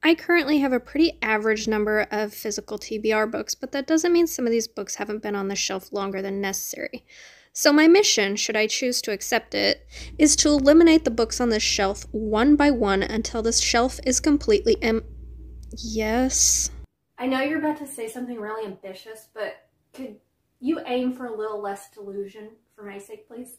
I currently have a pretty average number of physical TBR books, but that doesn't mean some of these books haven't been on the shelf longer than necessary. So my mission, should I choose to accept it, is to eliminate the books on this shelf one by one until this shelf is completely Yes? I know you're about to say something really ambitious, but could you aim for a little less delusion for my sake, please?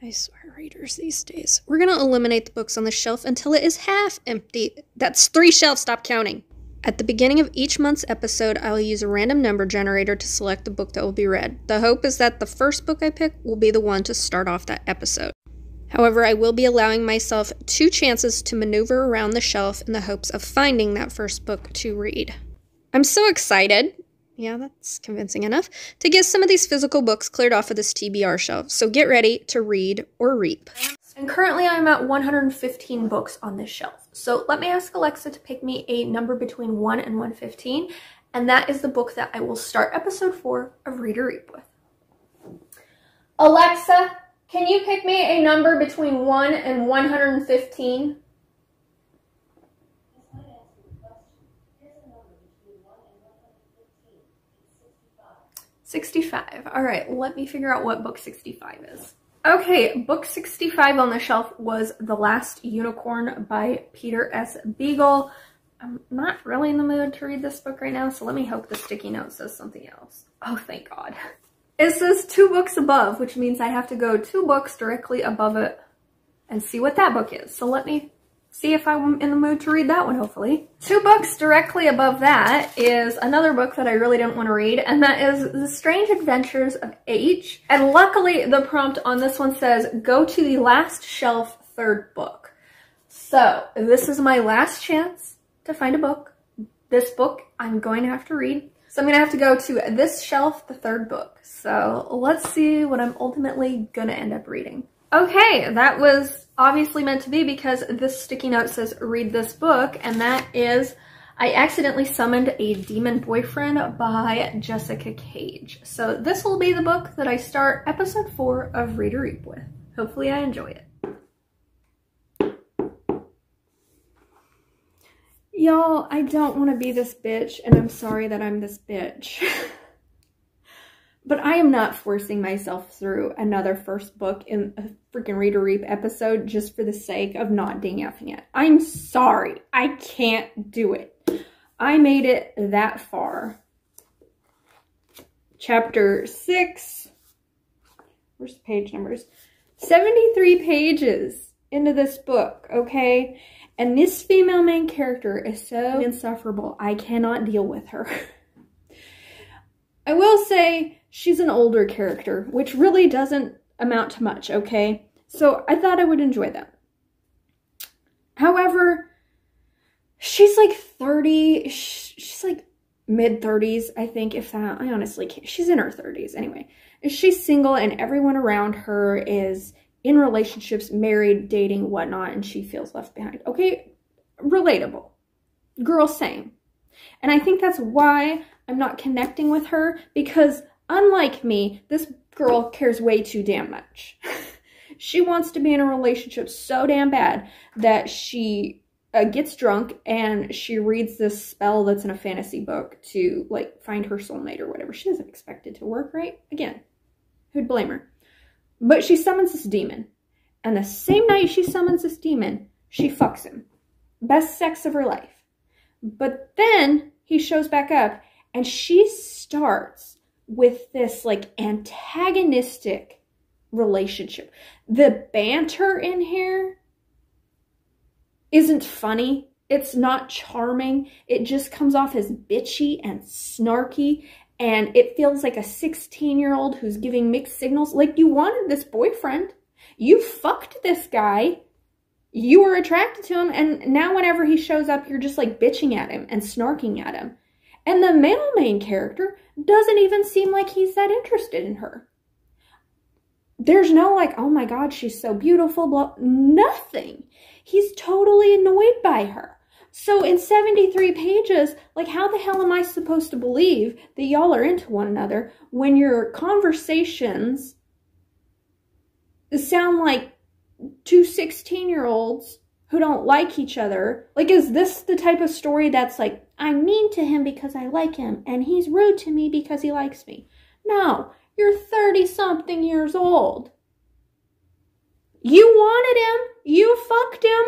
I swear, readers these days. We're gonna eliminate the books on the shelf until it is half empty. That's 3 shelves, stop counting. At the beginning of each month's episode, I'll use a random number generator to select the book that will be read. The hope is that the first book I pick will be the one to start off that episode. However, I will be allowing myself 2 chances to maneuver around the shelf in the hopes of finding that first book to read. I'm so excited, yeah, that's convincing enough, to get some of these physical books cleared off of this TBR shelf, so get ready to read or reap. And currently I'm at 115 books on this shelf. So let me ask Alexa to pick me a number between 1 and 115, and that is the book that I will start episode 4 of Read or Reap with. Alexa, can you pick me a number between 1 and 115? 65. All right, let me figure out what book 65 is. Okay, book 65 on the shelf was The Last Unicorn by Peter S. Beagle. I'm not really in the mood to read this book right now, so let me hope the sticky note says something else. Oh, thank God. It says 2 books above, which means I have to go 2 books directly above it and see what that book is. So let me see if I'm in the mood to read that one, hopefully. 2 books directly above that is another book that I really didn't want to read, and that is The Strange Adventures of H. And luckily, the prompt on this one says, go to the last shelf, 3rd book. So this is my last chance to find a book. This book I'm going to have to read. So I'm going to have to go to this shelf, the 3rd book. So let's see what I'm ultimately going to end up reading. Okay, that was obviously meant to be because this sticky note says read this book, and that is I Accidentally Summoned a Demon Boyfriend by Jessica Cage. So this will be the book that I start episode 4 of Read or Reap with. Hopefully I enjoy it. Y'all, I don't want to be this bitch, and I'm sorry that I'm this bitch. But I am not forcing myself through another first book in a freaking Read or Reap episode just for the sake of not DNFing it. I'm sorry. I can't do it. I made it that far. Chapter 6. Where's the page numbers? 73 pages into this book, okay? And this female main character is so insufferable. I cannot deal with her. I will say she's an older character, which really doesn't amount to much, okay? So I thought I would enjoy that. However, she's like 30, she's like mid-30s, I think, if that, I honestly can't. She's in her 30s anyway. She's single and everyone around her is in relationships, married, dating, whatnot, and she feels left behind. Okay, relatable. Girl, same. And I think that's why I'm not connecting with her, because unlike me, this girl cares way too damn much. She wants to be in a relationship so damn bad that she gets drunk and she reads this spell that's in a fantasy book to like find her soulmate or whatever. She doesn't expect it to work, right? Again, who'd blame her? But she summons this demon. And the same night she summons this demon, she fucks him. Best sex of her life. But then he shows back up and she starts with this like antagonistic relationship. The banter in here isn't funny. It's not charming. It just comes off as bitchy and snarky. And it feels like a 16-year-old who's giving mixed signals. Like, you wanted this boyfriend. You fucked this guy. You were attracted to him. And now whenever he shows up, you're just like bitching at him and snarking at him. And the male main character doesn't even seem like he's that interested in her. There's no like, oh my God, she's so beautiful, blah, nothing. He's totally annoyed by her. So in 73 pages, like how the hell am I supposed to believe that y'all are into one another when your conversations sound like two 16-year-olds who don't like each other. Like, is this the type of story that's like, I'm mean to him because I like him, and he's rude to me because he likes me? No, you're 30-something years old. You wanted him. You fucked him.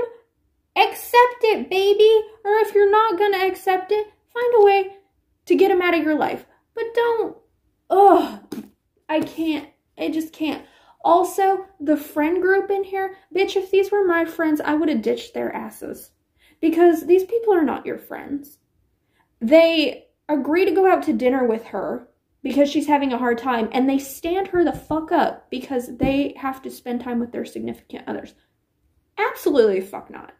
Accept it, baby. Or if you're not going to accept it, find a way to get him out of your life. But don't. Ugh. I can't. I just can't. Also, the friend group in here, bitch, if these were my friends, I would have ditched their asses. Because these people are not your friends. They agree to go out to dinner with her because she's having a hard time, and they stand her the fuck up because they have to spend time with their significant others. Absolutely fuck not.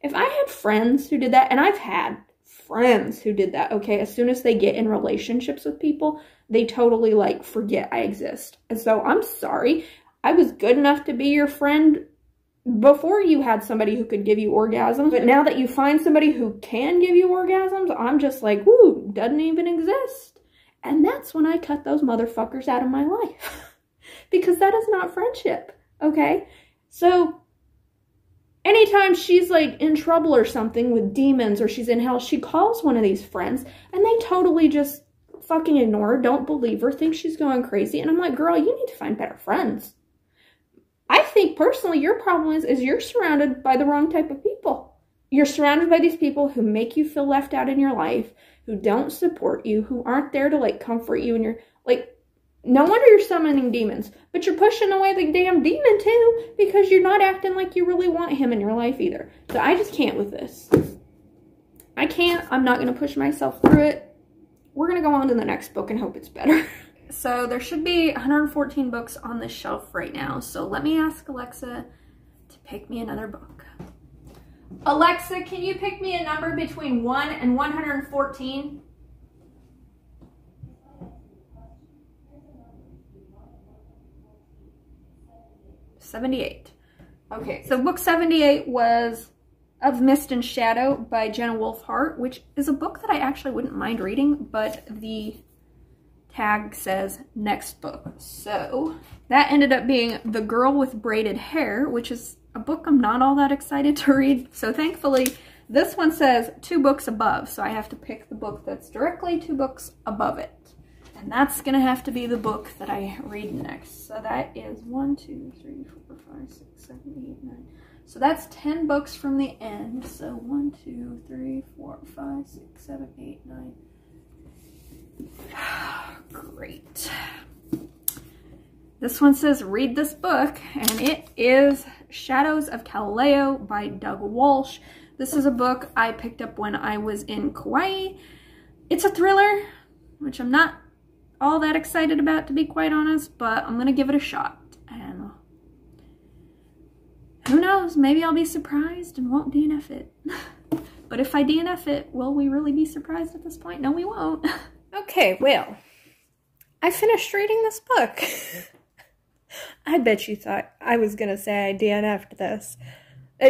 If I had friends who did that, and I've had friends who did that, okay, as soon as they get in relationships with people, they totally, like, forget I exist. And so I'm sorry. I was good enough to be your friend before you had somebody who could give you orgasms, but now that you find somebody who can give you orgasms, I'm just like, woo, doesn't even exist. And that's when I cut those motherfuckers out of my life. Because that is not friendship, okay? So anytime she's like in trouble or something with demons or she's in hell, she calls one of these friends and they totally just fucking ignore her, don't believe her, think she's going crazy. And I'm like, girl, you need to find better friends. I think personally your problem is you're surrounded by the wrong type of people. You're surrounded by these people who make you feel left out in your life, who don't support you, who aren't there to like comfort you, and you're like, no wonder you're summoning demons, but you're pushing away the damn demon too because you're not acting like you really want him in your life either. So I just can't with this. I can't. I'm not going to push myself through it. We're going to go on to the next book and hope it's better. So there should be 114 books on this shelf right now. So let me ask Alexa to pick me another book. Alexa, can you pick me a number between 1 and 114? $78. Okay, so book 78 was Of Mist and Shadow by Jenna Wolfe-Hart, which is a book that I actually wouldn't mind reading, but the tag says next book. So that ended up being The Girl with Braided Hair, which is a book I'm not all that excited to read. So thankfully, this one says 2 books above, so I have to pick the book that's directly 2 books above it. And that's going to have to be the book that I read next. So that is 1, 2, 3, 4, 5, 6, 7, 8, 9. So that's 10 books from the end. So 1, 2, 3, 4, 5, 6, 7, 8, 9. Great. This one says read this book, and it is Shadows of Galileo by Doug Walsh. This is a book I picked up when I was in Kauai. It's a thriller, which I'm not all that excited about, to be quite honest, but I'm gonna give it a shot. And who knows, maybe I'll be surprised and won't DNF it. But if I DNF it, will we really be surprised at this point? No, we won't. Okay, well, I finished reading this book. I bet you thought I was gonna say I DNF'd this.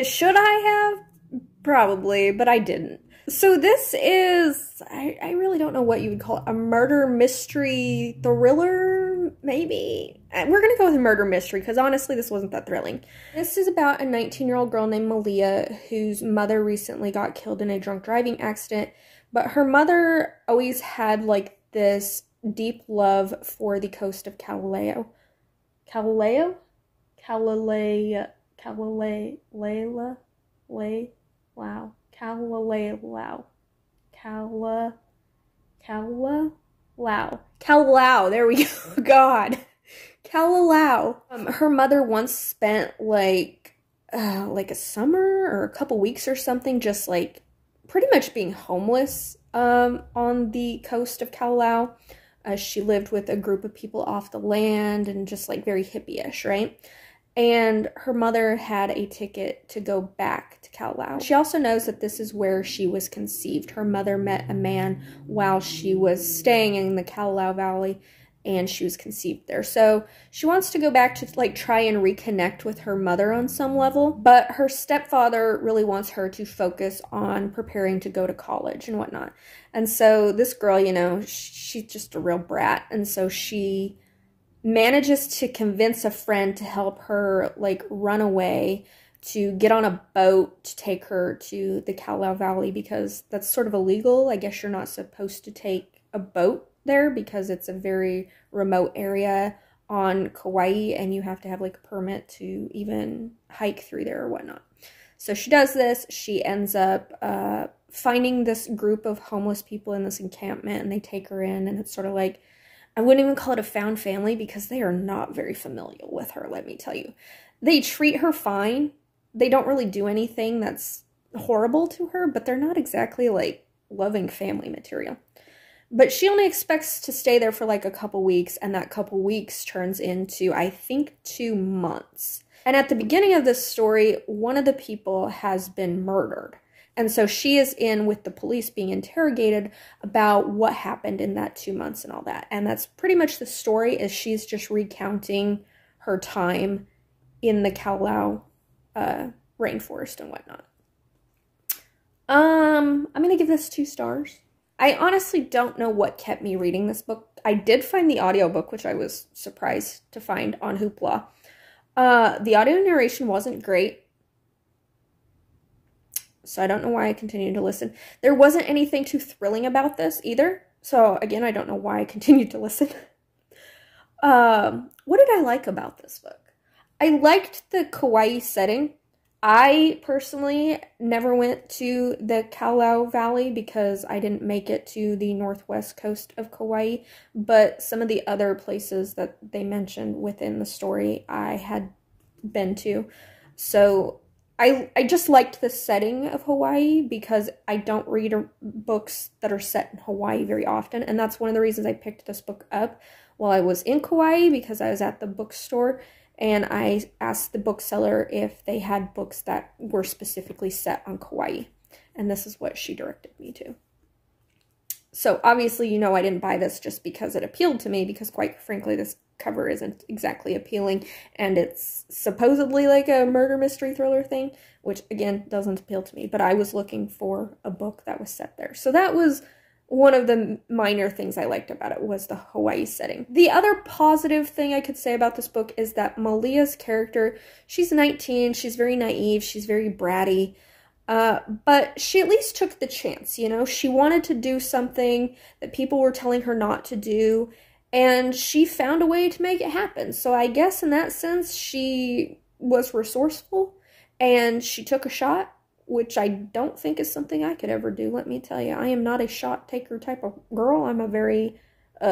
Should I have? Probably, but I didn't. So this is, I really don't know what you would call it, a murder mystery thriller, maybe? We're going to go with a murder mystery, because honestly, this wasn't that thrilling. This is about a 19-year-old girl named Malia, whose mother recently got killed in a drunk driving accident, but her mother always had, like, this deep love for the coast of Galileo. Galileo? Galileo. Wow. Kalalau. There we go. God. Kalalau. Her mother once spent like a summer or a couple weeks or something just like pretty much being homeless on the coast of Kalalau. She lived with a group of people off the land and just like very hippie-ish, right? And her mother had a ticket to go back to Kalalau. She also knows that this is where she was conceived. Her mother met a man while she was staying in the Kalalau Valley, and she was conceived there. So she wants to go back to like try and reconnect with her mother on some level, but her stepfather really wants her to focus on preparing to go to college and whatnot. And so this girl, you know, she's just a real brat, and so she manages to convince a friend to help her like run away to get on a boat to take her to the Kowloon Valley because that's sort of illegal. I guess you're not supposed to take a boat there because it's a very remote area on Kauai and you have to have like a permit to even hike through there or whatnot. So she does this. She ends up finding this group of homeless people in this encampment and they take her in, and it's sort of like, I wouldn't even call it a found family because they are not very familiar with her, let me tell you. They treat her fine. They don't really do anything that's horrible to her, but they're not exactly like loving family material. But she only expects to stay there for like a couple weeks, and that couple weeks turns into, I think, 2 months. And at the beginning of this story, one of the people has been murdered. And so she is in with the police being interrogated about what happened in that 2 months and all that. And that's pretty much the story, is she's just recounting her time in the Kowloon rainforest and whatnot. I'm going to give this 2 stars. I honestly don't know what kept me reading this book. I did find the audiobook, which I was surprised to find on Hoopla. The audio narration wasn't great. So I don't know why I continued to listen. There wasn't anything too thrilling about this either. So again, I don't know why I continued to listen. What did I like about this book? I liked the Kauai setting. I personally never went to the Kowloon Valley because I didn't make it to the northwest coast of Kauai, but some of the other places that they mentioned within the story I had been to. So I just liked the setting of Hawaii because I don't read books that are set in Hawaii very often, and that's one of the reasons I picked this book up while I was in Kauai, because I was at the bookstore and I asked the bookseller if they had books that were specifically set on Kauai, and this is what she directed me to. So obviously, you know, I didn't buy this just because it appealed to me, because quite frankly, this cover isn't exactly appealing, and it's supposedly like a murder mystery thriller thing, which again doesn't appeal to me, but I was looking for a book that was set there. So that was one of the minor things I liked about it, was the Hawaii setting. The other positive thing I could say about this book is that Malia's character, she's 19, she's very naive, she's very bratty, but she at least took the chance, you know? She wanted to do something that people were telling her not to do, and she found a way to make it happen. So I guess in that sense, she was resourceful, and she took a shot, which I don't think is something I could ever do, let me tell you. I am not a shot taker type of girl. I'm a very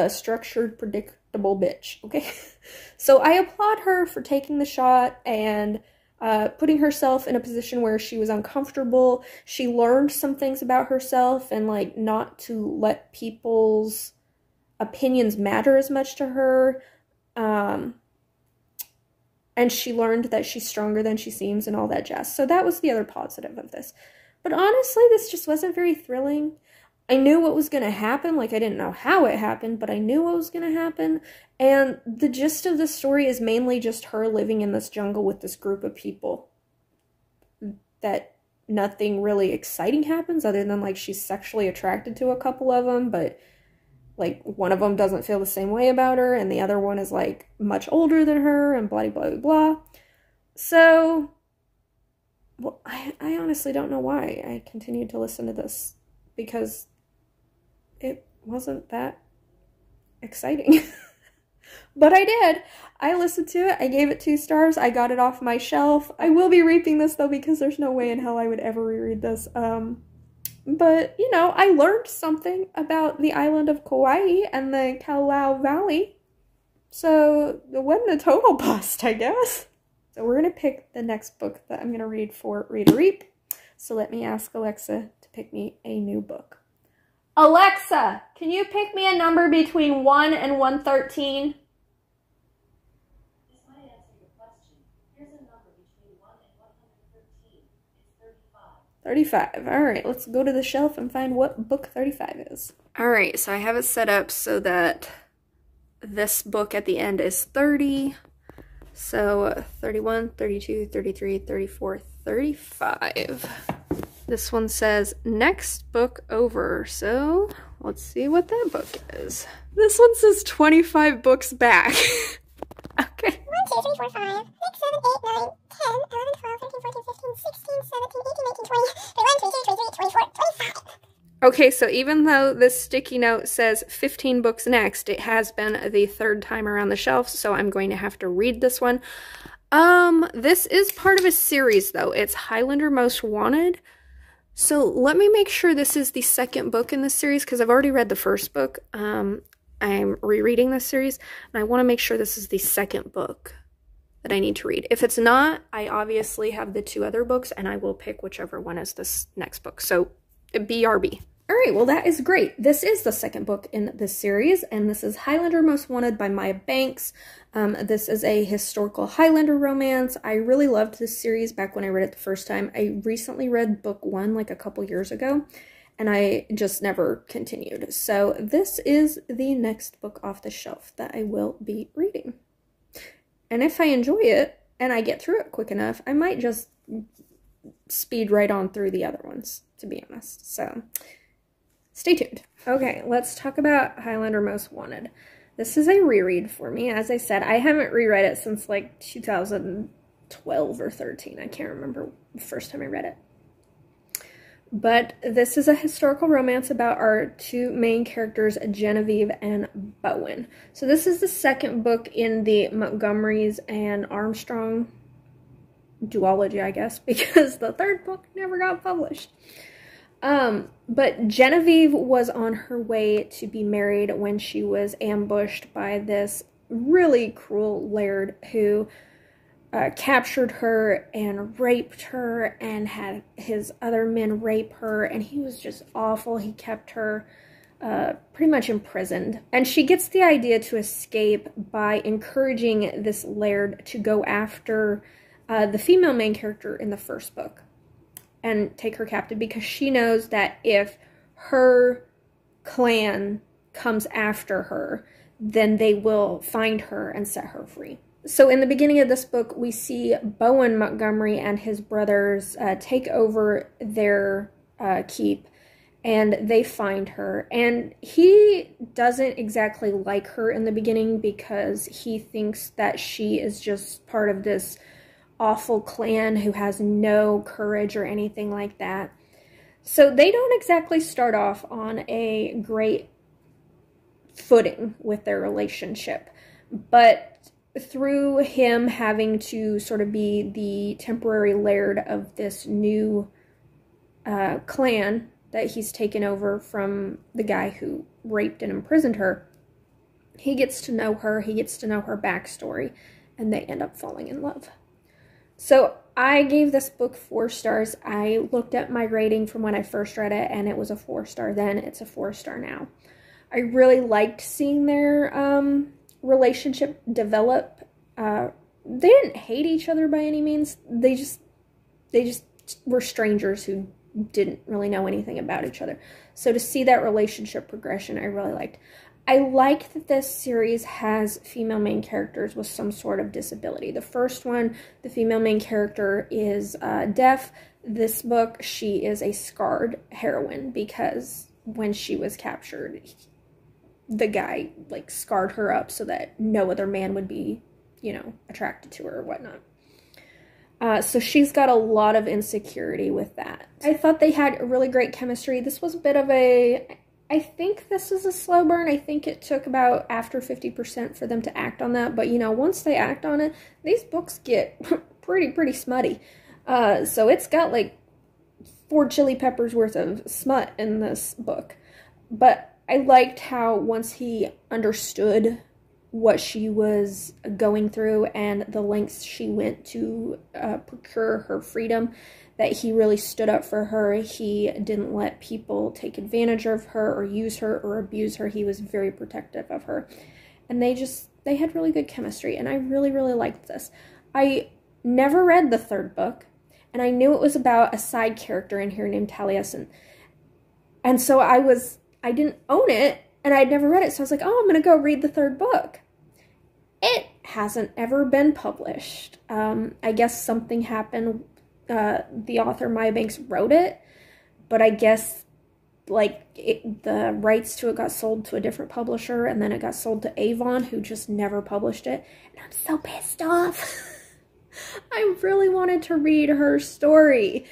structured, predictable bitch, okay? So I applaud her for taking the shot and putting herself in a position where she was uncomfortable. She learned some things about herself, and like not to let people's opinions matter as much to her. And she learned that she's stronger than she seems and all that jazz. So that was the other positive of this. But honestly, this just wasn't very thrilling. I knew what was going to happen. Like, I didn't know how it happened, but I knew what was going to happen. And the gist of the story is mainly just her living in this jungle with this group of people. That nothing really exciting happens other than, like, she's sexually attracted to a couple of them, but like, one of them doesn't feel the same way about her, and the other one is, like, much older than her, and blah, blah, blah, blah. So, well, I honestly don't know why I continued to listen to this, because it wasn't that exciting. But I did. I listened to it. I gave it 2 stars. I got it off my shelf. I will be reaping this, though, because there's no way in hell I would ever reread this. But, you know, I learned something about the island of Kauai and the Kowloon Valley. So, it wasn't a total bust, I guess. So we're going to pick the next book that I'm going to read for Read a Reap. So let me ask Alexa to pick me a new book. Alexa, can you pick me a number between 1 and 113? 35. All right, let's go to the shelf and find what book 35 is. All right, so I have it set up so that this book at the end is 30. So 31, 32, 33, 34, 35. This one says next book over. So let's see what that book is. This one says 25 books back. Okay. 1, 2, 3, 4, 5, 6, 7, 8, 9, 10, 11, 12, 13, 14, 15, 16, 17, 18, 19, 20, 21, 22, 23, 24, 25. Okay, so even though this sticky note says 15 books next, it has been the third time around the shelf, so I'm going to have to read this one. This is part of a series, though. It's Highlander Most Wanted. So let me make sure this is the second book in this series, because I've already read the first book. I'm rereading this series, and I want to make sure this is the second book that I need to read. If it's not, I obviously have the 2 other books, and I will pick whichever one is this next book. So, BRB. All right, well, that is great. This is the second book in this series, and this is Highlander Most Wanted by Maya Banks. This is a historical Highlander romance. I really loved this series back when I read it the first time. I recently read book 1 like a couple years ago, and I just never continued. So this is the next book off the shelf that I will be reading. And if I enjoy it, and I get through it quick enough, I might just speed right on through the other ones, to be honest. So stay tuned. Okay, let's talk about Highlander Most Wanted. This is a reread for me. As I said, I haven't reread it since like 2012 or 13. I can't remember the first time I read it. But this is a historical romance about our 2 main characters, Genevieve and Bowen. So this is the second book in the Montgomerys and Armstrong duology, I guess, because the third book never got published. But Genevieve was on her way to be married when she was ambushed by this really cruel laird who captured her and raped her and had his other men rape her, and he was just awful. He kept her pretty much imprisoned. And she gets the idea to escape by encouraging this laird to go after the female main character in the first book and take her captive, because she knows that if her clan comes after her, then they will find her and set her free. So in the beginning of this book, we see Bowen Montgomery and his brothers take over their keep, and they find her. And he doesn't exactly like her in the beginning because he thinks that she is just part of this awful clan who has no courage or anything like that. So they don't exactly start off on a great footing with their relationship. But through him having to sort of be the temporary laird of this new clan that he's taken over from the guy who raped and imprisoned her, he gets to know her, he gets to know her backstory, and they end up falling in love. So I gave this book 4 stars. I looked at my rating from when I first read it, and it was a 4-star then. It's a 4-star now. I really liked seeing their relationship develop. They didn't hate each other by any means. They just were strangers who didn't really know anything about each other. So to see that relationship progression, I really liked. I like that this series has female main characters with some sort of disability. The first one, the female main character is deaf. This book, she is a scarred heroine because when she was captured, the guy like scarred her up so that no other man would be, you know, attracted to her or whatnot. So she's got a lot of insecurity with that. I thought they had a really great chemistry. This was a bit of a... I think this is a slow burn. I think it took about after 50% for them to act on that. But, you know, once they act on it, these books get pretty smutty. So it's got like 4 chili peppers worth of smut in this book. But I liked how once he understood what she was going through and the lengths she went to procure her freedom, that he really stood up for her. He didn't let people take advantage of her or use her or abuse her. He was very protective of her. And they had really good chemistry, and I really liked this. I never read the 3rd book, and I knew it was about a side character in here named Taliesin. And so I didn't own it, and I'd never read it, so I was like, oh, I'm going to go read the 3rd book. It hasn't ever been published. I guess something happened. The author, Maya Banks, wrote it, but I guess like, the rights to it got sold to a different publisher, and then it got sold to Avon, who just never published it. And I'm so pissed off. I really wanted to read her story,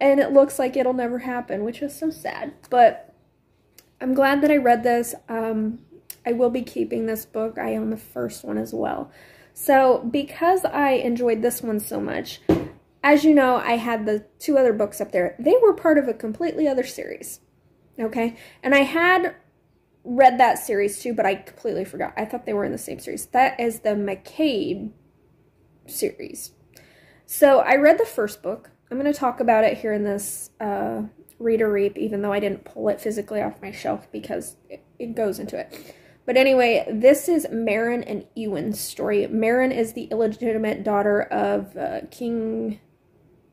and it looks like it'll never happen, which is so sad. But I'm glad that I read this. I will be keeping this book. I own the first one as well. So because I enjoyed this one so much, as you know, I had the 2 other books up there. They were part of a completely other series, okay? And I had read that series too, but I completely forgot. I thought they were in the same series. That is the McCabe series. So I read the first book. I'm going to talk about it here in this Reader Reap, even though I didn't pull it physically off my shelf because it goes into it. But anyway, this is Marin and Ewan's story. Marin is the illegitimate daughter of King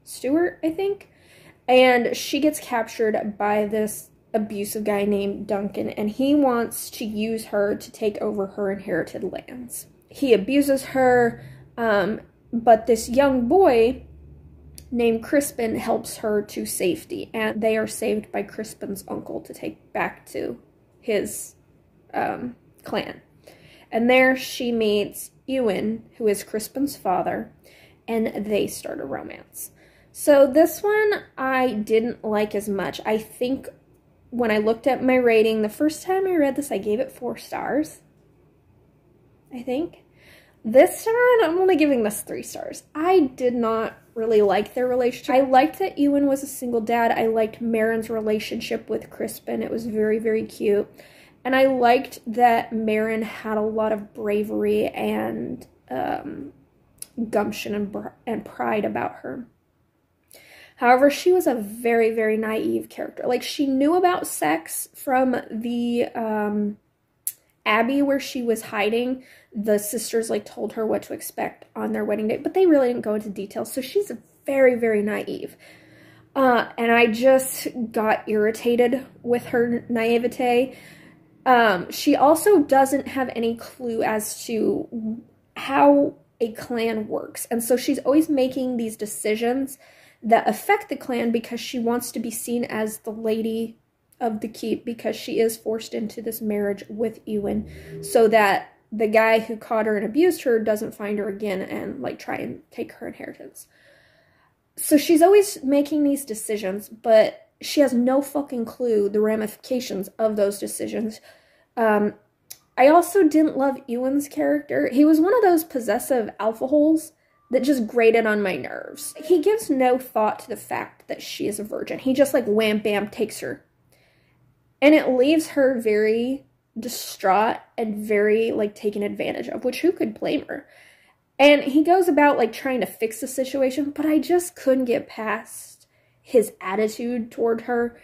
Stuart, I think. And she gets captured by this abusive guy named Duncan, and he wants to use her to take over her inherited lands. He abuses her, but this young boy named Crispin helps her to safety, and they are saved by Crispin's uncle to take back to his clan. And there she meets Ewan, who is Crispin's father, and they start a romance. So this one I didn't like as much. I think when I looked at my rating, the first time I read this, I gave it 4 stars, I think. This time I'm only giving this 3 stars. I did not really like their relationship. I liked that Ewan was a single dad. I liked Marin's relationship with Crispin. It was very, very cute. And I liked that Marin had a lot of bravery and gumption and pride about her. However, she was a very, very naive character. Like, she knew about sex from the abbey where she was hiding. The sisters, like, told her what to expect on their wedding day, but they really didn't go into details. So she's very, very naive. And I just got irritated with her naivete. She also doesn't have any clue as to how a clan works. And so she's always making these decisions that affect the clan because she wants to be seen as the lady of the keep, because she is forced into this marriage with Ewan so that the guy who caught her and abused her doesn't find her again and, like, try and take her inheritance. So she's always making these decisions, but she has no fucking clue the ramifications of those decisions. I also didn't love Ewan's character. He was one of those possessive alpha holes that just grated on my nerves. He gives no thought to the fact that she is a virgin. He just, like, wham bam takes her. And it leaves her very distraught and very, like, taken advantage of, which who could blame her? And he goes about, like, trying to fix the situation, but I just couldn't get past his attitude toward her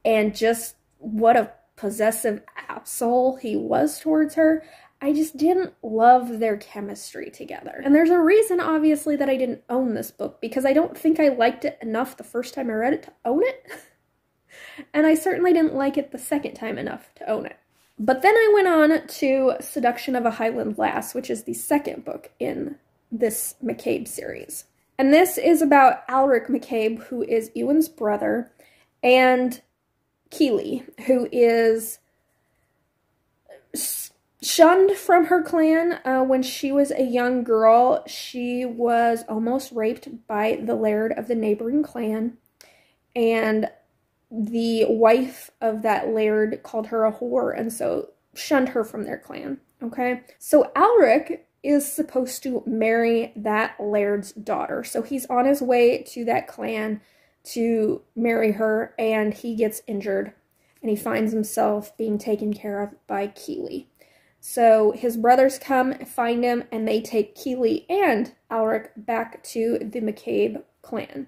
and just what a possessive asshole he was towards her. I just didn't love their chemistry together. And there's a reason, obviously, that I didn't own this book, because I don't think I liked it enough the first time I read it to own it. And I certainly didn't like it the second time enough to own it. But then I went on to Seduction of a Highland Lass, which is the second book in this McCabe series. And this is about Alric McCabe, who is Ewan's brother, and Keely, who is shunned from her clan when she was a young girl. She was almost raped by the laird of the neighboring clan, and the wife of that laird called her a whore, and so shunned her from their clan, okay? So Alric is supposed to marry that laird's daughter, so he's on his way to that clan to marry her, and he gets injured, and he finds himself being taken care of by Keely. So his brothers come, find him, and they take Keely and Alric back to the McCabe clan.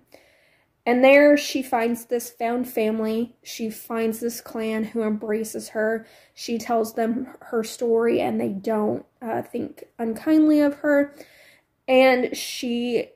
And there she finds this found family. She finds this clan who embraces her. She tells them her story, and they don't think unkindly of her. And she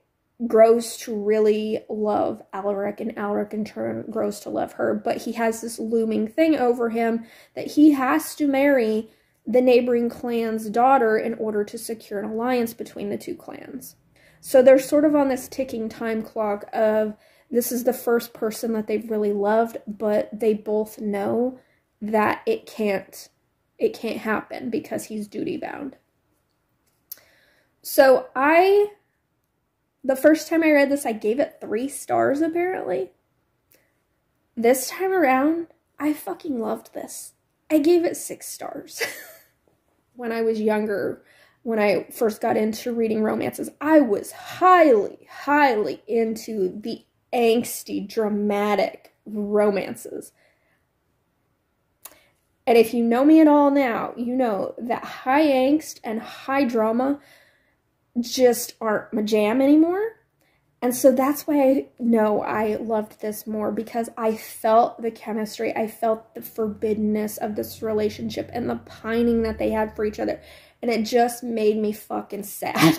grows to really love Alaric, and Alaric in turn grows to love her. But he has this looming thing over him that he has to marry the neighboring clan's daughter in order to secure an alliance between the two clans. So they're sort of on this ticking time clock of This is the first person that they've really loved, but they both know that it can't happen because he's duty bound. So the first time I read this, I gave it 3 stars apparently. This time around, I fucking loved this. I gave it 6 stars. When I was younger, when I first got into reading romances, I was highly, highly into the angsty, dramatic romances. And if you know me at all now, you know that high angst and high drama just aren't my jam anymore. And so that's why I know I loved this more, because I felt the chemistry, I felt the forbiddenness of this relationship and the pining that they had for each other. And it just made me fucking sad.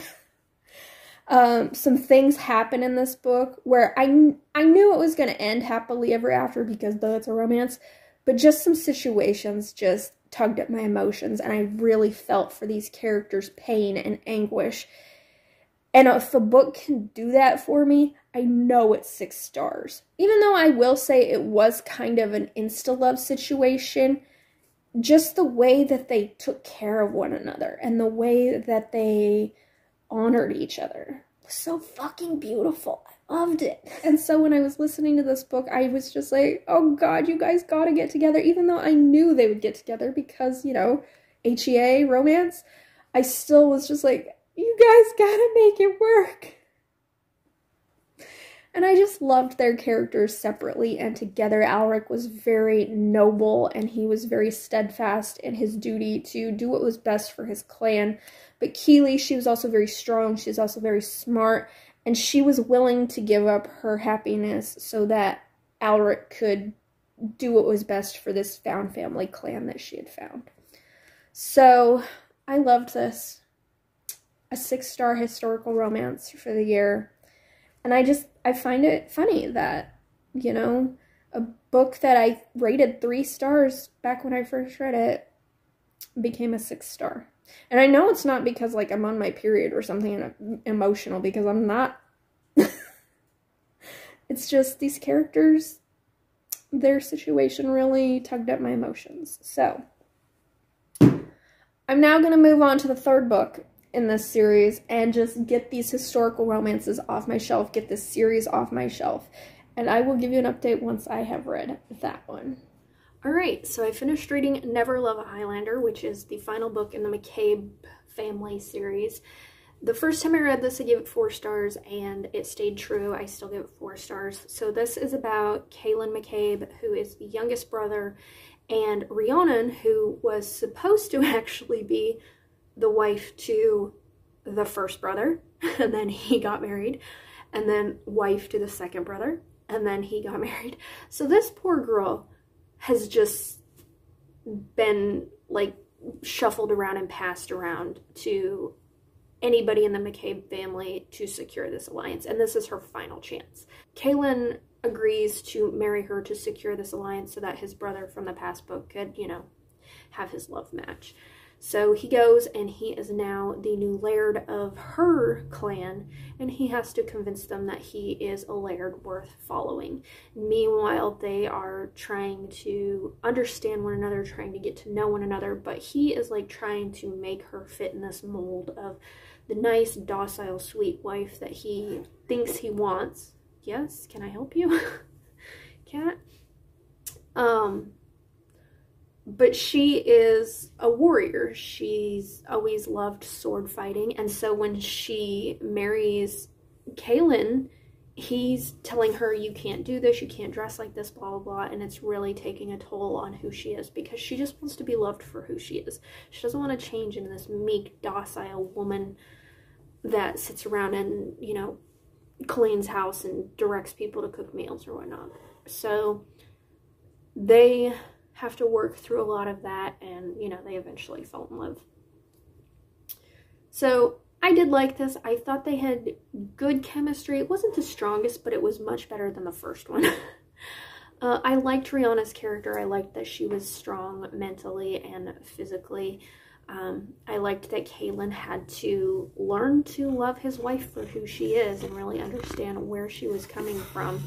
Some things happen in this book where I knew it was going to end happily ever after because though it's a romance, but just some situations just tugged at my emotions, and I really felt for these characters' pain and anguish. And if a book can do that for me, I know it's 6 stars. Even though I will say it was kind of an insta-love situation, just the way that they took care of one another and the way that they honored each other was so fucking beautiful. I loved it. And so when I was listening to this book, I was just like, oh God, you guys gotta get together. Even though I knew they would get together because, you know, HEA, romance, I still was just like, you guys gotta make it work. And I just loved their characters separately and together. Alric was very noble and he was very steadfast in his duty to do what was best for his clan. But Keely, she was also very strong. She was also very smart. And she was willing to give up her happiness so that Alric could do what was best for this found family clan that she had found. So I loved this. A 6-star historical romance for the year. And I find it funny that, you know, a book that I rated 3 stars back when I first read it became a 6-star. And I know it's not because, like, I'm on my period or something emotional, because I'm not. It's just these characters, their situation really tugged at my emotions. So, I'm now going to move on to the 3rd book in this series and just get these historical romances off my shelf, get this series off my shelf, and I will give you an update once I have read that one. Alright, so I finished reading Never Love a Highlander, which is the final book in the McCabe family series. The first time I read this, I gave it 4 stars, and it stayed true. I still give it 4 stars. So this is about Kaylin McCabe, who is the youngest brother, and Rhiannon, who was supposed to actually be the wife to the first brother, and then he got married, and then wife to the second brother, and then he got married. So this poor girl has just been, like, shuffled around and passed around to anybody in the McCabe family to secure this alliance, and this is her final chance. Kaylin agrees to marry her to secure this alliance so that his brother from the past book could, you know, have his love match. So he goes, and he is now the new laird of her clan, and he has to convince them that he is a laird worth following. Meanwhile, they are trying to understand one another, trying to get to know one another, but he is, like, trying to make her fit in this mold of the nice, docile, sweet wife that he thinks he wants. Yes, can I help you? Cat? But she is a warrior. She's always loved sword fighting. And so when she marries Kaylin, he's telling her, you can't do this, you can't dress like this, blah, blah, blah. And it's really taking a toll on who she is, because she just wants to be loved for who she is. She doesn't want to change into this meek, docile woman that sits around and, you know, cleans house and directs people to cook meals or whatnot. So they have to work through a lot of that, and, you know, they eventually fall in love. So I did like this. I thought they had good chemistry. It wasn't the strongest, but it was much better than the first one. I liked Rihanna's character. I liked that she was strong mentally and physically. I liked that Kaylin had to learn to love his wife for who she is and really understand where she was coming from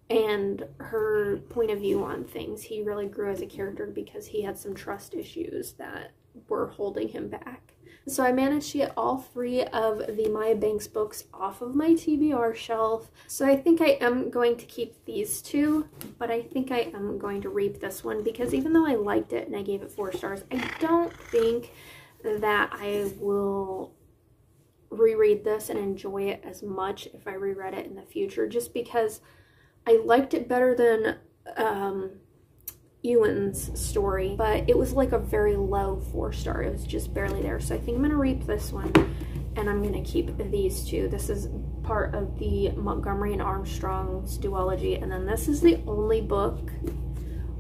and her point of view on things. He really grew as a character because he had some trust issues that were holding him back. So I managed to get all 3 of the Maya Banks books off of my TBR shelf. So I think I am going to keep these 2, but I think I am going to reap this one because even though I liked it and I gave it 4 stars, I don't think that I will reread this and enjoy it as much if I reread it in the future, just because I liked it better than Ewan's story, but it was like a very low 4-star. It was just barely there. So I think I'm going to reap this one and I'm going to keep these 2. This is part of the Montgomery and Armstrong's duology, and then this is the only book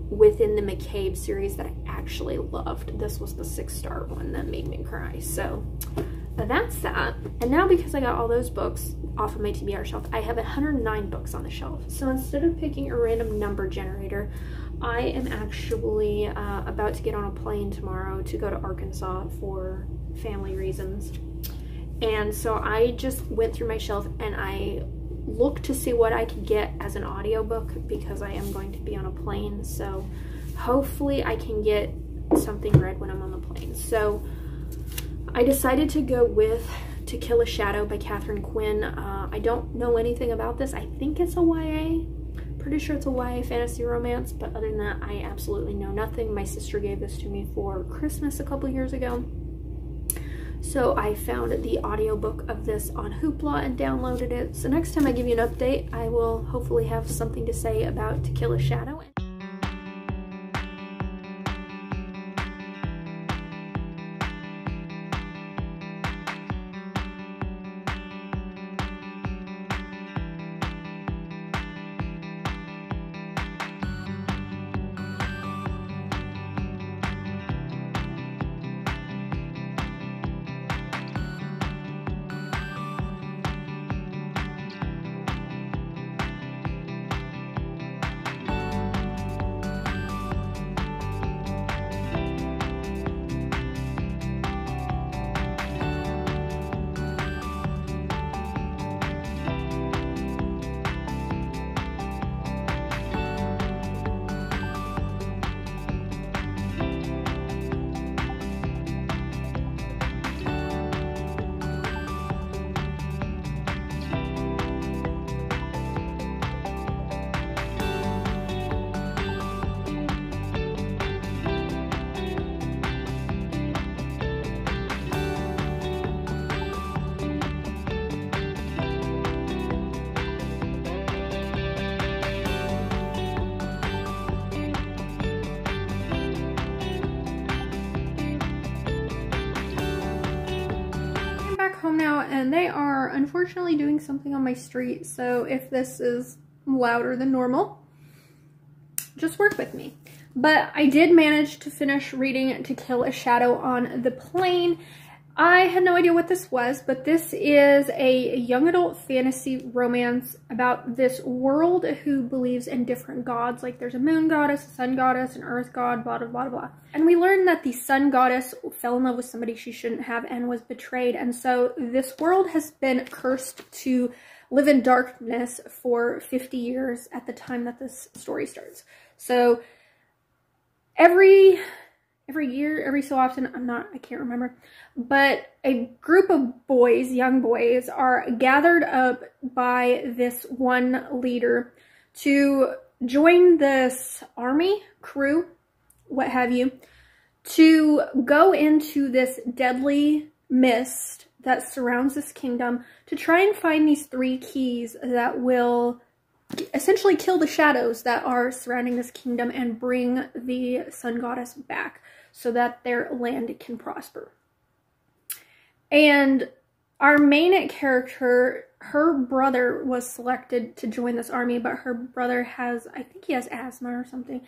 within the McCabe series that I actually loved. This was the 6-star one that made me cry. So that's that. And now because I got all those books off of my TBR shelf, I have 109 books on the shelf. So instead of picking a random number generator, I am actually about to get on a plane tomorrow to go to Arkansas for family reasons. And so I just went through my shelf and I looked to see what I could get as an audiobook because I am going to be on a plane. So hopefully I can get something read when I'm on the plane. So I decided to go with To Kill a Shadow by Catherine Quinn. I don't know anything about this. I think it's a YA. Pretty sure it's a YA fantasy romance, but other than that, I absolutely know nothing. My sister gave this to me for Christmas a couple years ago. So I found the audiobook of this on Hoopla and downloaded it. So next time I give you an update, I will hopefully have something to say about To Kill a Shadow. Home now, and they are unfortunately doing something on my street, so if this is louder than normal, just work with me. But I did manage to finish reading To Kill a Shadow on the plane. I had no idea what this was, but this is a young adult fantasy romance about this world who believes in different gods. Like there's a moon goddess, a sun goddess, an earth god, blah, blah, blah, blah. And we learned that the sun goddess fell in love with somebody she shouldn't have and was betrayed. And so this world has been cursed to live in darkness for 50 years at the time that this story starts. So every year, every so often, I can't remember, but a group of boys, young boys, are gathered up by this one leader to join this army, crew, what have you, to go into this deadly mist that surrounds this kingdom to try and find these 3 keys that will essentially kill the shadows that are surrounding this kingdom and bring the sun goddess back, so that their land can prosper. And our main character, her brother was selected to join this army, but her brother has, I think he has asthma or something.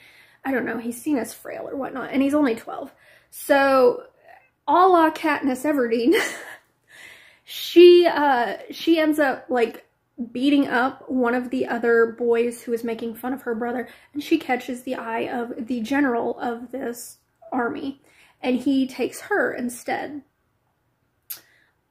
I don't know, he's seen as frail or whatnot, and he's only 12. So, a la Katniss Everdeen, she ends up, like, beating up one of the other boys who is making fun of her brother, and she catches the eye of the general of this army. and he takes her instead.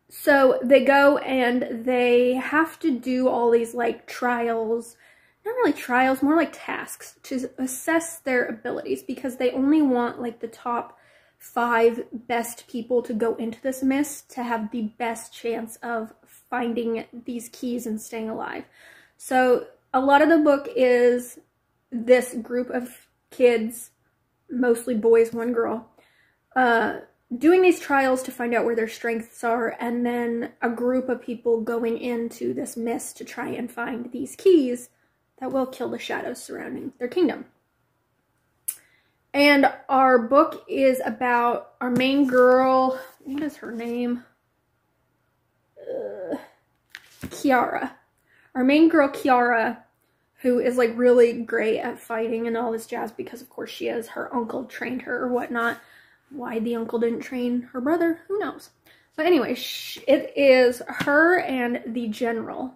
So they go and they have to do all these like trials, not really trials, more like tasks to assess their abilities, because they only want like the top 5 best people to go into this mist to have the best chance of finding these keys and staying alive. So a lot of the book is this group of kids, mostly boys, 1 girl, doing these trials to find out where their strengths are, and then a group of people going into this mist to try and find these keys that will kill the shadows surrounding their kingdom. And our book is about our main girl, what is her name? Kiara. Our main girl, Kiara, who is like really great at fighting and all this jazz, because of course she is. Her uncle trained her or whatnot. Why the uncle didn't train her brother, who knows? But anyway, it is her and the general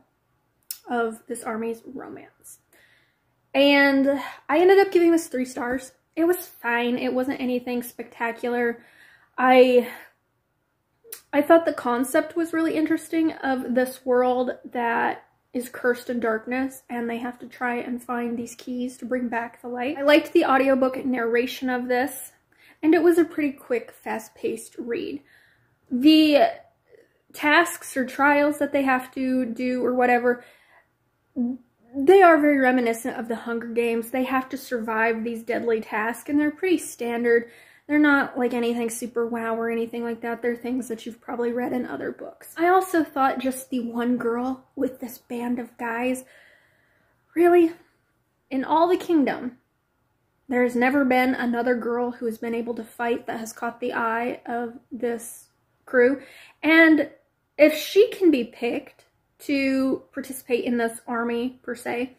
of this army's romance. And I ended up giving this 3 stars. It was fine. It wasn't anything spectacular. I thought the concept was really interesting of this world that is cursed in darkness, and they have to try and find these keys to bring back the light. I liked the audiobook narration of this, and it was a pretty quick, fast-paced read. The tasks or trials that they have to do or whatever, they are very reminiscent of the Hunger Games. They have to survive these deadly tasks, and they're pretty standard. They're not like anything super wow or anything like that. They're things that you've probably read in other books. I also thought just the 1 girl with this band of guys, really, in all the kingdom, there has never been another girl who has been able to fight that has caught the eye of this crew. And if she can be picked to participate in this army, per se,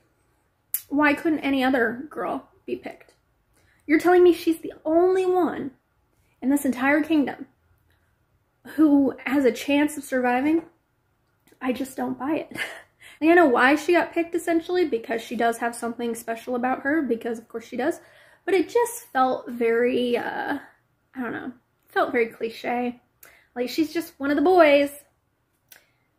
why couldn't any other girl be picked? You're telling me she's the only one in this entire kingdom who has a chance of surviving? I just don't buy it. And I know why she got picked, essentially, because she does have something special about her, because of course she does. But it just felt very, I don't know, felt very cliche. Like, she's just one of the boys.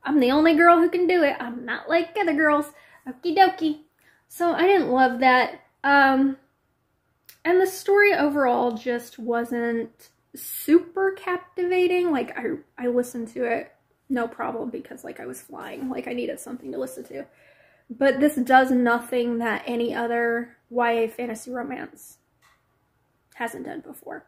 I'm the only girl who can do it. I'm not like other girls. Okie dokie. So I didn't love that. And the story overall just wasn't super captivating. Like, I listened to it no problem because, like, I was flying. Like, I needed something to listen to. But this does nothing that any other YA fantasy romance hasn't done before.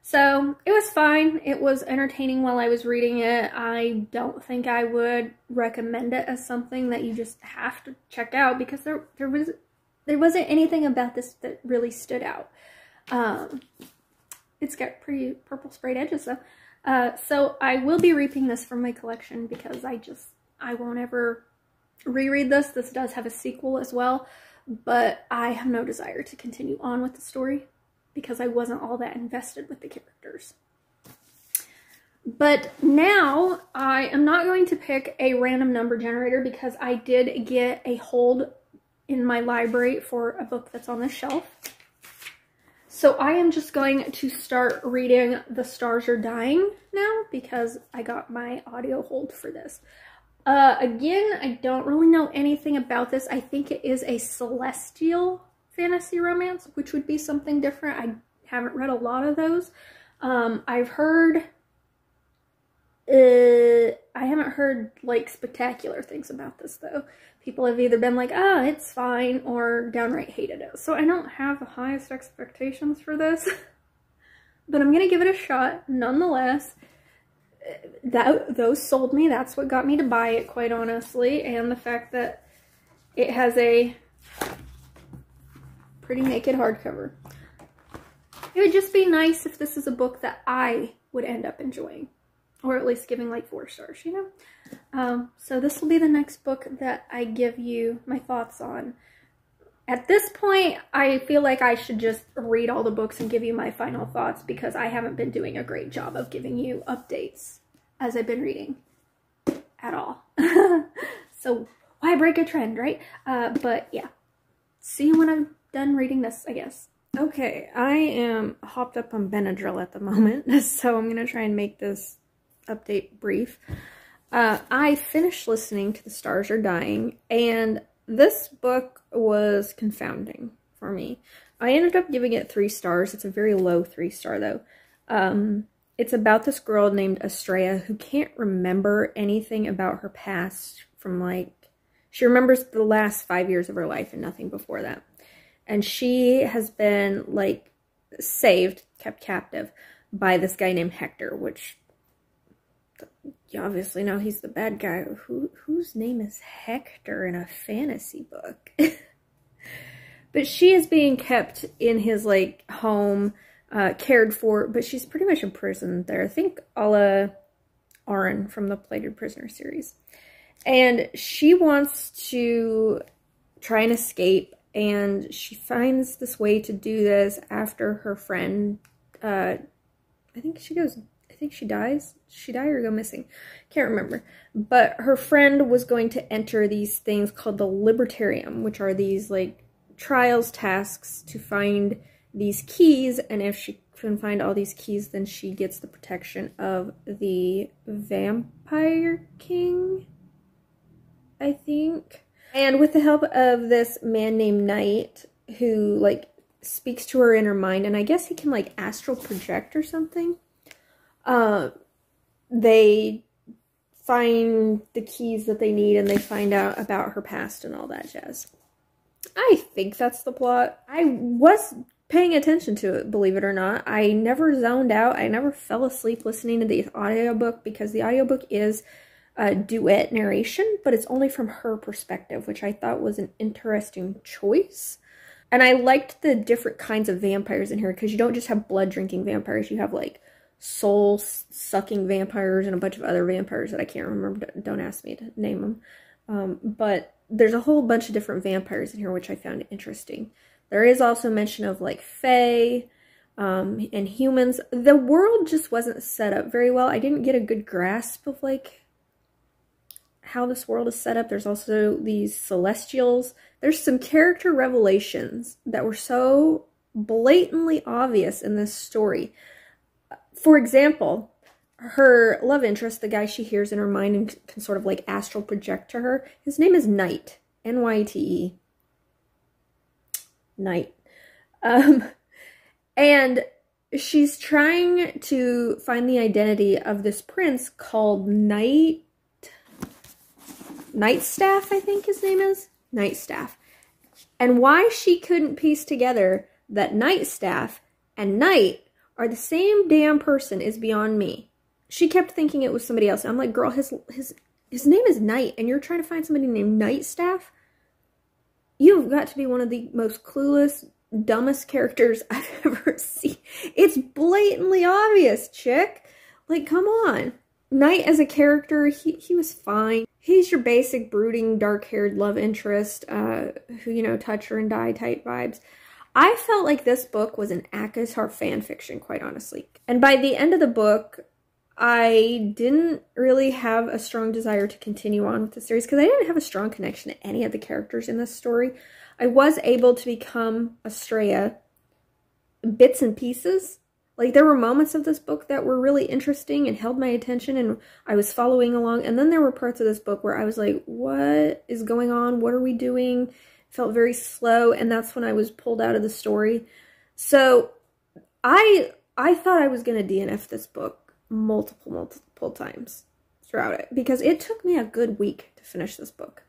So, it was fine. It was entertaining while I was reading it. I don't think I would recommend it as something that you just have to check out, because there wasn't anything about this that really stood out. It's got pretty purple sprayed edges though. So I will be reaping this from my collection, because I won't ever reread this. This does have a sequel as well, but I have no desire to continue on with the story because I wasn't all that invested with the characters. But now I am not going to pick a random number generator, because I did get a hold in my library for a book that's on the shelf. So I am just going to start reading The Stars Are Dying now, because I got my audio hold for this. Again, I don't really know anything about this. I think it is a celestial fantasy romance, which would be something different. I haven't read a lot of those. I've heard... I haven't heard, like, spectacular things about this, though. People have either been like, oh, it's fine, or downright hated it. So I don't have the highest expectations for this. But I'm going to give it a shot, nonetheless. Those sold me. That's what got me to buy it, quite honestly. And the fact that it has a pretty naked hardcover. It would just be nice if this is a book that I would end up enjoying. Or at least giving like 4 stars, you know? So this will be the next book that I give you my thoughts on. At this point, I feel like I should just read all the books and give you my final thoughts, because I haven't been doing a great job of giving you updates as I've been reading at all. So why break a trend, right? But yeah, see you when I'm done reading this, I guess. Okay, I am hopped up on Benadryl at the moment, so I'm going to try and make this update brief. I finished listening to The Stars Are Dying, and this book was confounding for me. I ended up giving it 3 stars. It's a very low 3-star, though. It's about this girl named Estrella who can't remember anything about her past from, like, she remembers the last 5 years of her life and nothing before that. And she has been, like, saved, kept captive by this guy named Hector, which you obviously know he's the bad guy. Whose name is Hector in a fantasy book? But she is being kept in his, like, home, cared for, but she's pretty much imprisoned there. I think a la Aaron from the Plated Prisoner series. And she wants to try and escape, and she finds this way to do this after her friend, I think she dies. She die or go missing? Can't remember. But her friend was going to enter these things called the Libertarium, which are these, like, trials, tasks to find these keys, and if she can find all these keys, then she gets the protection of the Vampire King, I think. And with the help of this man named Knight, who, like, speaks to her in her mind, and I guess he can, like, astral project or something, they find the keys that they need, and they find out about her past and all that jazz. I think that's the plot. I was paying attention to it, believe it or not. I never zoned out. I never fell asleep listening to the audiobook, because the audiobook is a duet narration, but it's only from her perspective, which I thought was an interesting choice. And I liked the different kinds of vampires in here, because you don't just have blood-drinking vampires. You have, like, soul-sucking vampires and a bunch of other vampires that I can't remember. Don't ask me to name them. But there's a whole bunch of different vampires in here, which I found interesting. There is also mention of, like, fae and humans. The world just wasn't set up very well. I didn't get a good grasp of, like, how this world is set up. There's also these celestials. There's some character revelations that were so blatantly obvious in this story. For example, her love interest, the guy she hears in her mind and can sort of, like, astral project to her, his name is Knight. N-Y-T-E. Knight. And she's trying to find the identity of this prince called Nightstaff, I think his name is. Nightstaff. And why she couldn't piece together that Nightstaff and Knight are the same damn person is beyond me. She kept thinking it was somebody else. I'm like, girl, his name is Knight, and you're trying to find somebody named Nightstaff? You've got to be one of the most clueless, dumbest characters I've ever seen. It's blatantly obvious, chick. Like, come on. Knight as a character, he was fine. He's your basic brooding, dark-haired love interest, who, you know, touch her and die type vibes. I felt like this book was an ACOTAR fan fiction, quite honestly. And by the end of the book, I didn't really have a strong desire to continue on with the series, because I didn't have a strong connection to any of the characters in this story. I was able to become Estrella bits and pieces. Like, there were moments of this book that were really interesting and held my attention, and I was following along. And then there were parts of this book where I was like, what is going on? What are we doing? It felt very slow, and that's when I was pulled out of the story. So I thought I was going to DNF this book multiple times throughout it, because it took me a good week to finish this book.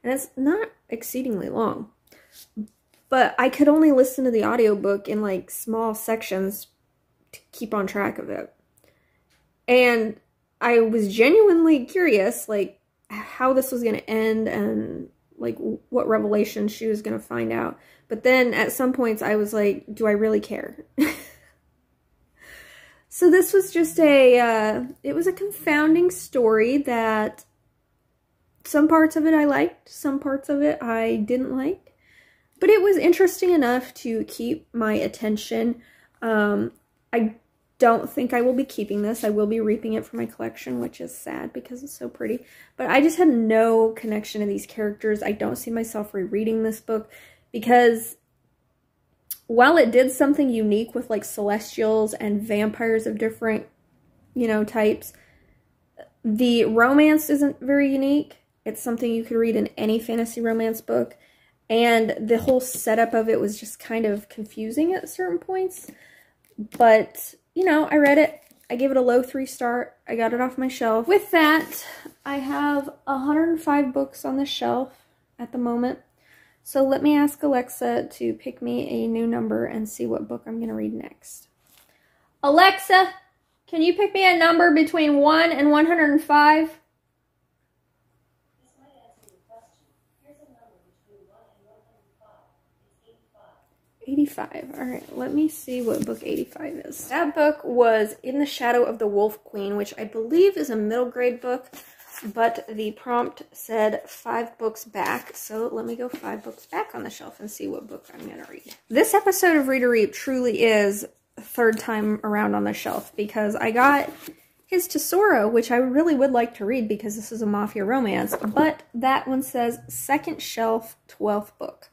And it's not exceedingly long. But I could only listen to the audiobook in, like, small sections to keep on track of it. And I was genuinely curious, like, how this was going to end and, like, what revelation she was going to find out. But then at some points I was like, do I really care? So this was just it was a confounding story that some parts of it I liked, some parts of it I didn't like. But it was interesting enough to keep my attention. I don't think I will be keeping this. I will be reaping it for my collection, which is sad because it's so pretty. But I just had no connection to these characters. I don't see myself rereading this book because while it did something unique with like celestials and vampires of different, you know, types, the romance isn't very unique. It's something you could read in any fantasy romance book. And the whole setup of it was just kind of confusing at certain points. But, you know, I read it. I gave it a low 3-star. I got it off my shelf. With that, I have 105 books on the shelf at the moment. So let me ask Alexa to pick me a new number and see what book I'm going to read next. Alexa, can you pick me a number between 1 and 105? 85. All right, let me see what book 85 is. That book was In the Shadow of the Wolf Queen, which I believe is a middle grade book, but the prompt said 5 books back, so let me go 5 books back on the shelf and see what book I'm going to read. This episode of Read or Reap truly is third time around on the shelf, because I got his Tesoro, which I really would like to read because this is a mafia romance, but that one says second shelf, 12th book.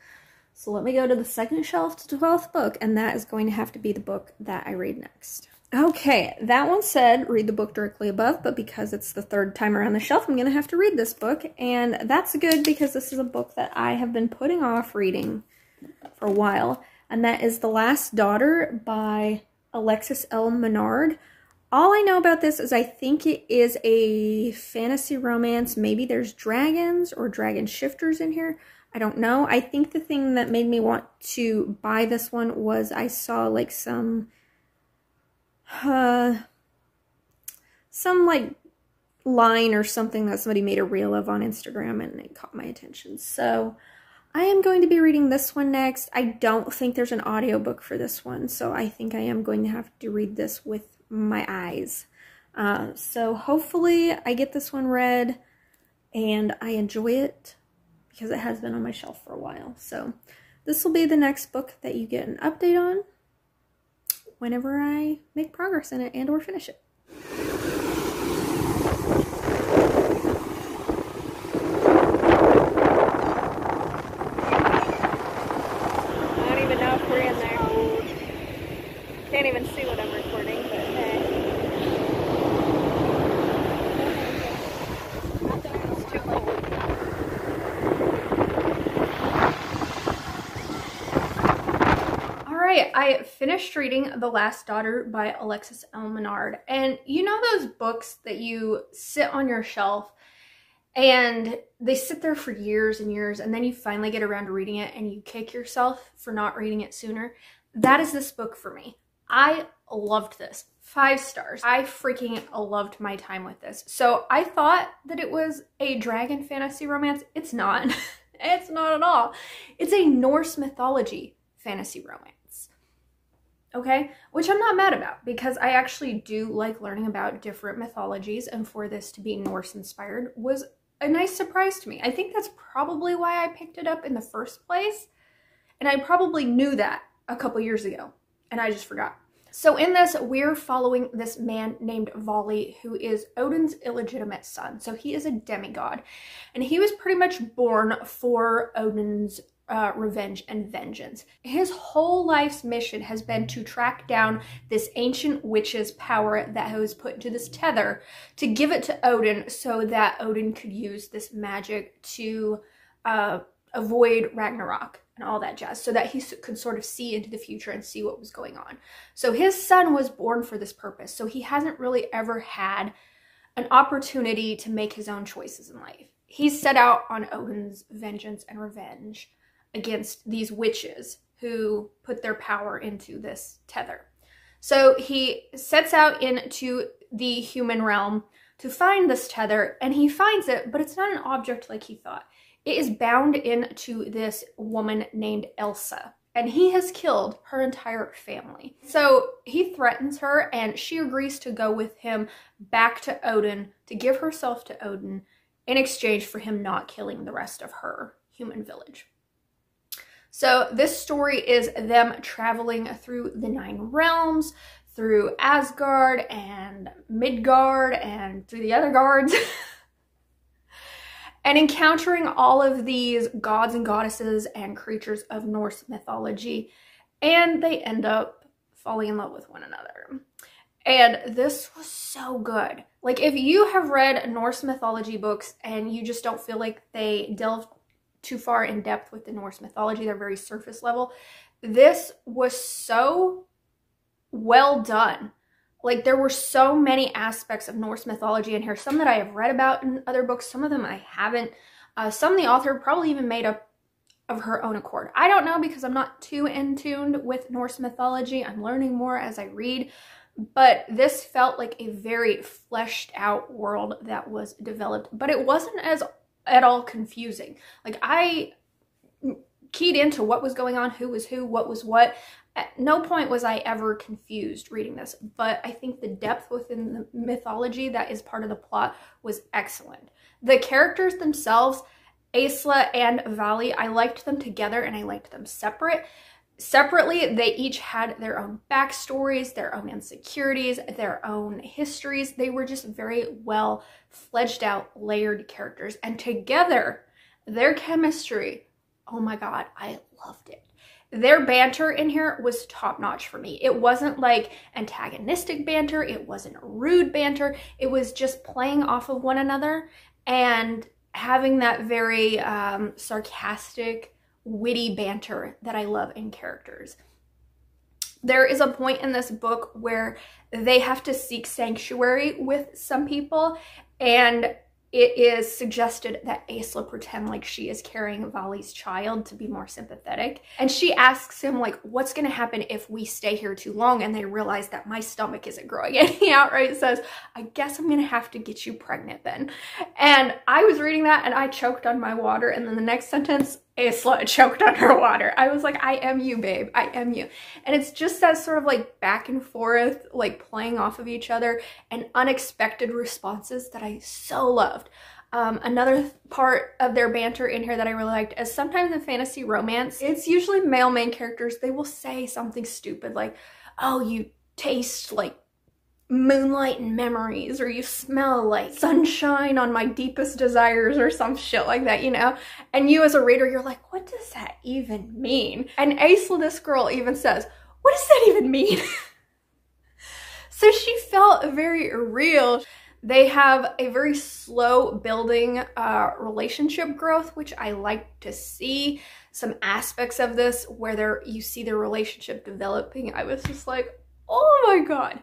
So let me go to the second shelf to 12th book, and that is going to have to be the book that I read next. Okay, that one said read the book directly above, but because it's the third time around the shelf, I'm going to have to read this book, and that's good because this is a book that I have been putting off reading for a while, and that is The Last Daughter by Alexis L. Menard. All I know about this is I think it is a fantasy romance. Maybe there's dragons or dragon shifters in here. I don't know. I think the thing that made me want to buy this one was I saw like some like line or something that somebody made a reel of on Instagram, and it caught my attention. So I am going to be reading this one next. I don't think there's an audiobook for this one, so I think I am going to have to read this with my eyes. So hopefully I get this one read and I enjoy it, because it has been on my shelf for a while. So this will be the next book that you get an update on whenever I make progress in it and or finish it. I don't even know if we're in there. Can't even see what I'm recording, but hey. It's too late. I finished reading The Last Daughter by Alexis L. Menard, and you know those books that you sit on your shelf and they sit there for years and years, and then you finally get around to reading it and you kick yourself for not reading it sooner? That is this book for me. I loved this. 5 stars. I freaking loved my time with this. So I thought that it was a dragon fantasy romance. It's not. It's not at all. It's a Norse mythology fantasy romance. Okay, which I'm not mad about, because I actually do like learning about different mythologies, and for this to be Norse inspired was a nice surprise to me. I think that's probably why I picked it up in the first place, and I probably knew that a couple years ago and I just forgot. So in this, we're following this man named Vali, who is Odin's illegitimate son. So he is a demigod, and he was pretty much born for Odin's revenge and vengeance. His whole life's mission has been to track down this ancient witch's power that was put into this tether, to give it to Odin so that Odin could use this magic to avoid Ragnarok and all that jazz, so that he could sort of see into the future and see what was going on. So his son was born for this purpose, so he hasn't really ever had an opportunity to make his own choices in life. He's set out on Odin's vengeance and revenge against these witches who put their power into this tether. So he sets out into the human realm to find this tether, and he finds it, but it's not an object like he thought. It is bound into this woman named Elsa, and he has killed her entire family. So he threatens her, and she agrees to go with him back to Odin, to give herself to Odin in exchange for him not killing the rest of her human village. So this story is them traveling through the 9 realms, through Asgard and Midgard and through the other guards, and encountering all of these gods and goddesses and creatures of Norse mythology. and they end up falling in love with one another. And this was so good. Like, if you have read Norse mythology books and you just don't feel like they delve too far in depth with the Norse mythology, they're very surface level, this was so well done. Like, there were so many aspects of Norse mythology in here, some that I have read about in other books, some of them I haven't. Some the author probably even made up of her own accord. I don't know, because I'm not too in tune with Norse mythology. I'm learning more as I read, but this felt like a very fleshed out world that was developed, but it wasn't at all confusing. Like, I keyed into what was going on, who was who, what was what. At no point was I ever confused reading this, but I think the depth within the mythology that is part of the plot was excellent. The characters themselves, Aisla and Vali, I liked them together and I liked them separately. They each had their own backstories, their own insecurities, their own histories. They were just very well fledged out, layered characters, and together, their chemistry, oh my god, I loved it. Their banter in here was top-notch for me. It wasn't like antagonistic banter, it wasn't rude banter, it was just playing off of one another and having that very sarcastic, witty banter that I love in characters. There is a point in this book where they have to seek sanctuary with some people, and it is suggested that Aisla pretend like she is carrying Vali's child to be more sympathetic. And she asks him, like, what's going to happen if we stay here too long and they realize that my stomach isn't growing? And he outright says, I guess I'm going to have to get you pregnant then. And I was reading that and I choked on my water. And then the next sentence, Aisla choked on her water. I was like, I am you, babe. I am you. And it's just that sort of like back and forth, like playing off of each other and unexpected responses that I so loved. Another part of their banter in here that I really liked is sometimes in fantasy romance, it's usually male main characters. They will say something stupid like, oh, you taste like moonlight and memories, or you smell like sunshine on my deepest desires, or some shit like that, you know? And you as a reader, you're like, what does that even mean? And Aisla, this girl, even says, what does that even mean? So she felt very real. They have a very slow building relationship growth, which I like to see. Some aspects of this where you see their relationship developing, I was just like, oh my god.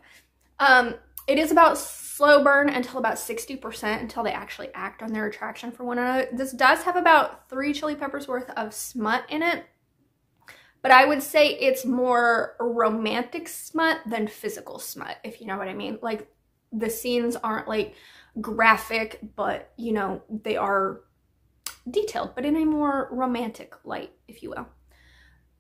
It is about slow burn until about 60%, until they actually act on their attraction for one another. This does have about 3 chili peppers worth of smut in it, but I would say it's more romantic smut than physical smut, if you know what I mean. Like, the scenes aren't like graphic, but you know, they are detailed, but in a more romantic light, if you will.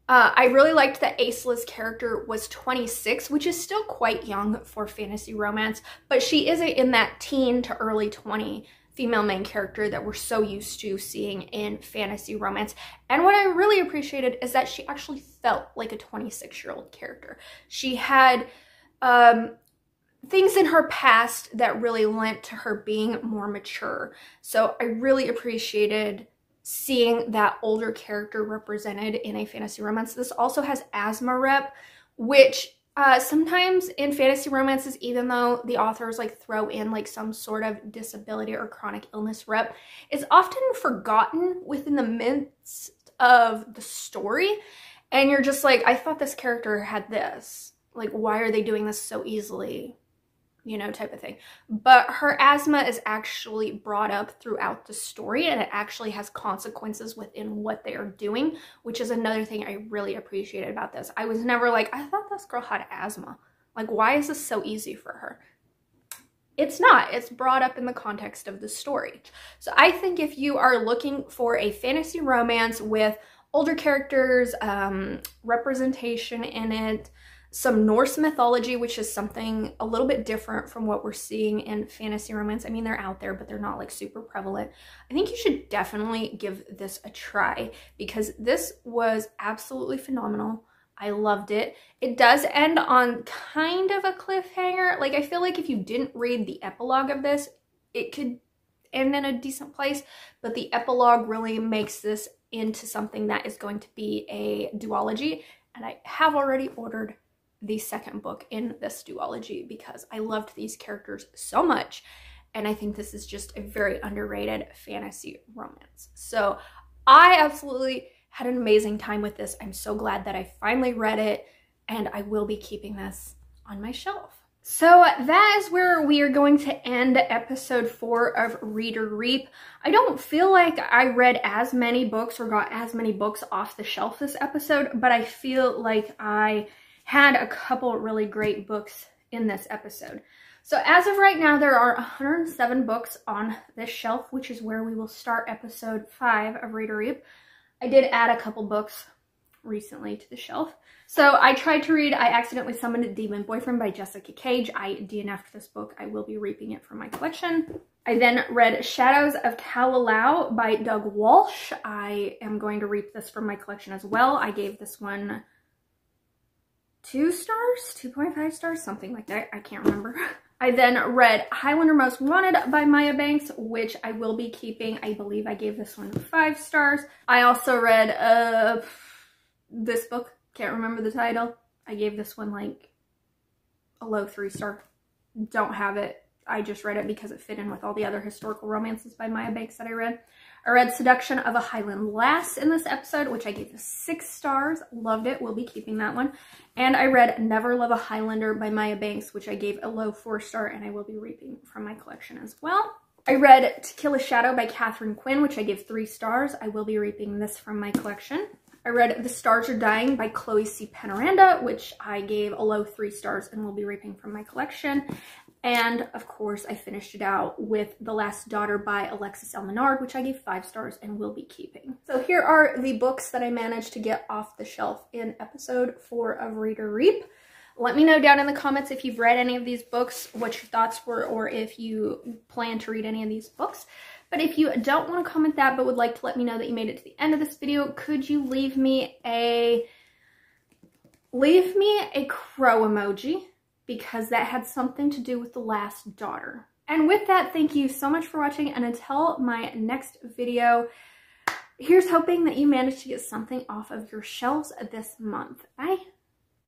I really liked that Aisla's character was 26, which is still quite young for fantasy romance, but she is in that teen to early 20 female main character that we're so used to seeing in fantasy romance. And what I really appreciated is that she actually felt like a 26-year-old character. She had things in her past that really lent to her being more mature. So I really appreciated seeing that older character represented in a fantasy romance. This also has asthma rep, which sometimes in fantasy romances, even though the authors like throw in like some sort of disability or chronic illness rep, it's often forgotten within the midst of the story. And you're just like, I thought this character had this. Like, why are they doing this so easily? You know, type of thing. But her asthma is actually brought up throughout the story, and it actually has consequences within what they are doing, which is another thing I really appreciated about this. I was never like, I thought this girl had asthma. Like, why is this so easy for her? It's not. It's brought up in the context of the story. So I think if you are looking for a fantasy romance with older characters, representation in it, some Norse mythology, which is something a little bit different from what we're seeing in fantasy romance. I mean, they're out there, but they're not like super prevalent. I think you should definitely give this a try because this was absolutely phenomenal. I loved it. It does end on kind of a cliffhanger. Like, I feel like if you didn't read the epilogue of this, it could end in a decent place, but the epilogue really makes this into something that is going to be a duology. and I have already ordered the second book in this duology because I loved these characters so much, and I think this is just a very underrated fantasy romance. So I absolutely had an amazing time with this. I'm so glad that I finally read it, and I will be keeping this on my shelf. So that is where we are going to end episode 4 of Read or Reap. I don't feel like I read as many books or got as many books off the shelf this episode, but I feel like I had a couple really great books in this episode. So as of right now, there are 107 books on this shelf, which is where we will start episode 5 of Read or Reap. I did add a couple books recently to the shelf. So I tried to read I Accidentally Summoned a Demon Boyfriend by Jessica Cage. I DNF'd this book. I will be reaping it from my collection. I then read Shadows of Kalalau by Doug Walsh. I am going to reap this from my collection as well. I gave this one 2 stars, 2.5 stars, something like that. I can't remember. I then read Highlander Most Wanted by Maya Banks, which I will be keeping. I believe I gave this one 5 stars. I also read this book. Can't remember the title. I gave this one like a low 3 star. Don't have it. I just read it because it fit in with all the other historical romances by Maya Banks that I read. I read Seduction of a Highland Lass in this episode, which I gave 6 stars. Loved it. Will be keeping that one. And I read Never Love a Highlander by Maya Banks, which I gave a low 4 star, and I will be reaping from my collection as well. I read To Kill a Shadow by Catherine Quinn, which I gave 3 stars. I will be reaping this from my collection. I read The Stars Are Dying by Chloe C. Penaranda, which I gave a low 3 stars and will be reaping from my collection. And of course, I finished it out with The Last Daughter by Alexis L. Menard, which I gave 5 stars and will be keeping. So here are the books that I managed to get off the shelf in episode 4 of Read or Reap. Let me know down in the comments if you've read any of these books, what your thoughts were, or if you plan to read any of these books. But if you don't want to comment that, but would like to let me know that you made it to the end of this video, could you leave me a crow emoji, because that had something to do with The Last Daughter. And with that, thank you so much for watching, and until my next video, here's hoping that you managed to get something off of your shelves this month. Bye!